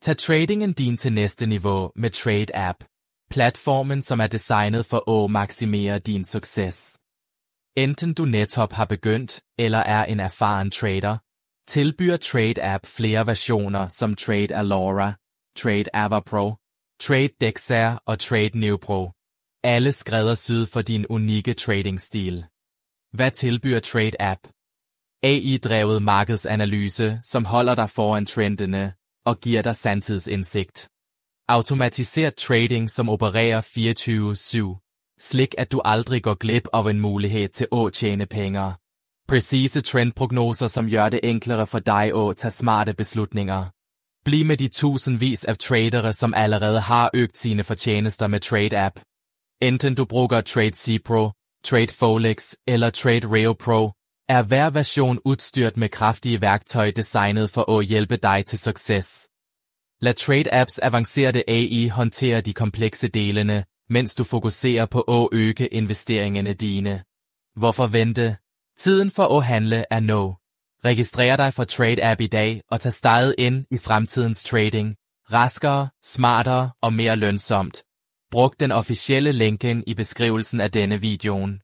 Tag tradingen din til næste niveau med Trade App, platformen som er designet for at maksimere din succes. Enten du netop har begyndt eller er en erfaren trader, tilbyder Trade App flere versioner som Trade Alora, Trade Avapro, Trade Dexer og Trade Neupro. Alle skræddersyet for din unikke tradingstil. Hvad tilbyder Trade App? AI-drevet markedsanalyse, som holder dig foran trendene og giver dig sandtidsindsigt. Automatiseret trading, som opererer 24/7. Slik at du aldrig går glip af en mulighed til at tjene penge. Præcise trendprognoser, som gør det enklere for dig at tage smarte beslutninger. Bliv med de tusindvis af tradere, som allerede har øget sine fortjenester med Trade App. Enten du bruger Trade CPro, Trade Folex eller Trade Reo Pro, er hver version udstyret med kraftige værktøj designet for at hjælpe dig til succes. Lad Trade Apps avancerede AI håndtere de komplekse delene, mens du fokuserer på at øge investeringerne dine. Hvorfor vente? Tiden for at handle er nu. Registrer dig for Trade App i dag og tag steget ind i fremtidens trading. Raskere, smartere og mere lønsomt. Brug den officielle linken i beskrivelsen af denne videoen.